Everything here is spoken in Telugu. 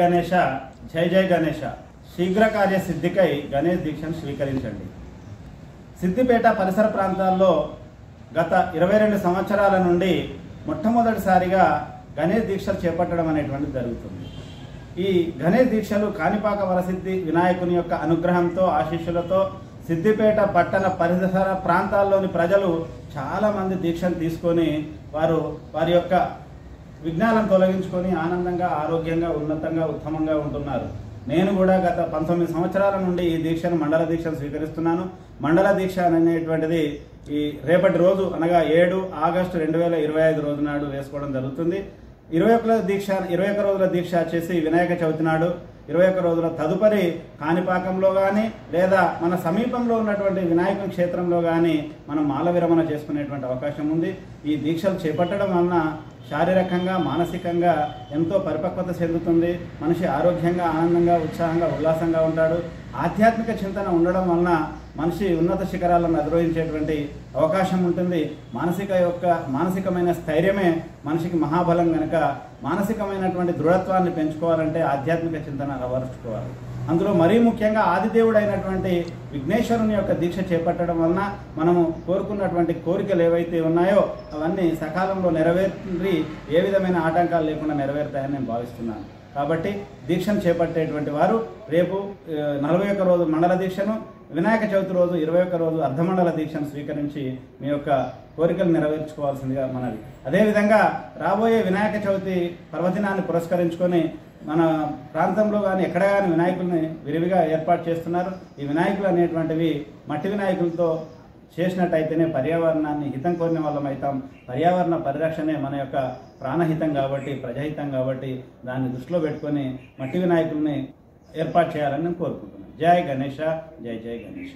గణేశ, జై జై గణేశ. శీఘ్ర కార్య సిద్ధికై గణేష్ దీక్షను స్వీకరించండి. సిద్దిపేట పరిసర ప్రాంతాల్లో గత 22 సంవత్సరాల నుండి మొట్టమొదటిసారిగా గణేష్ దీక్షలు చేపట్టడం అనేటువంటిది జరుగుతుంది. ఈ గణేష్ దీక్షలు కాణిపాక వరసిద్ధి వినాయకుని యొక్క అనుగ్రహంతో, ఆశీస్సులతో సిద్దిపేట పట్టణ పరిసర ప్రాంతాల్లోని ప్రజలు చాలామంది దీక్షను తీసుకొని వారి యొక్క విఘ్నాలను తొలగించుకొని ఆనందంగా, ఆరోగ్యంగా, ఉన్నతంగా, ఉత్తమంగా ఉంటున్నారు. నేను కూడా గత 19 సంవత్సరాల నుండి ఈ దీక్షను, మండల దీక్షను స్వీకరిస్తున్నాను. మండల దీక్ష అనేటువంటిది ఈ రేపటి రోజు అనగా 7 ఆగస్టు 2025 రోజు నాడు వేసుకోవడం జరుగుతుంది. 21 రోజుల దీక్ష వచ్చేసి వినాయక చవితి నాడు, 21 రోజుల తదుపరి కాణిపాకంలో కానీ లేదా మన సమీపంలో ఉన్నటువంటి వినాయకుని క్షేత్రంలో కానీ మనం మాల విరమణ చేసుకునేటువంటి అవకాశం ఉంది. ఈ దీక్షలు చేపట్టడం వలన శారీరకంగా, మానసికంగా ఎంతో పరిపక్వత చెందుతుంది. మనిషి ఆరోగ్యంగా, ఆనందంగా, ఉత్సాహంగా, ఉల్లాసంగా ఉంటాడు. ఆధ్యాత్మిక చింతన ఉండడం వలన మనిషి ఉన్నత శిఖరాలను అధిరోహించేటువంటి అవకాశం ఉంటుంది. మానసికమైన స్థైర్యమే మనిషికి మహాబలం కనుక మానసికమైనటువంటి దృఢత్వాన్ని పెంచుకోవాలంటే ఆధ్యాత్మిక చింతన అలవరుచుకోవాలి. అందులో మరీ ముఖ్యంగా ఆదిదేవుడు అయినటువంటి విఘ్నేశ్వరుని యొక్క దీక్ష చేపట్టడం వలన మనము కోరుకున్నటువంటి కోరికలు ఏవైతే ఉన్నాయో అవన్నీ సకాలంలో నెరవేరి ఏ విధమైన ఆటంకాలు లేకుండా నెరవేరుతాయని నేను భావిస్తున్నాను. కాబట్టి దీక్షను చేపట్టేటువంటి వారు రేపు 41 రోజు మండల దీక్షను, వినాయక చవితి రోజు 21 రోజు అర్ధమండల దీక్షను స్వీకరించి మీ యొక్క కోరికలు నెరవేర్చుకోవాల్సిందిగా మనవి. అదేవిధంగా రాబోయే వినాయక చవితి పర్వదినాన్ని పురస్కరించుకొని మన ప్రాంతంలో కానీ ఎక్కడ కానీ వినాయకుల్ని విరివిగా ఏర్పాటు చేస్తున్నారు. ఈ వినాయకులు అనేటువంటివి మట్టి వినాయకులతో చేసినట్టయితేనే పర్యావరణాన్ని హితం కోరిన వాళ్ళం అవుతాం. పర్యావరణ పరిరక్షణే మన యొక్క ప్రాణహితం కాబట్టి, ప్రజాహితం కాబట్టి దాన్ని దృష్టిలో పెట్టుకొని మట్టి వినాయకుల్ని ఏర్పాటు చేయాలని నేను కోరుకుంటున్నాను. జై గణేశ, జై జై గణేశ.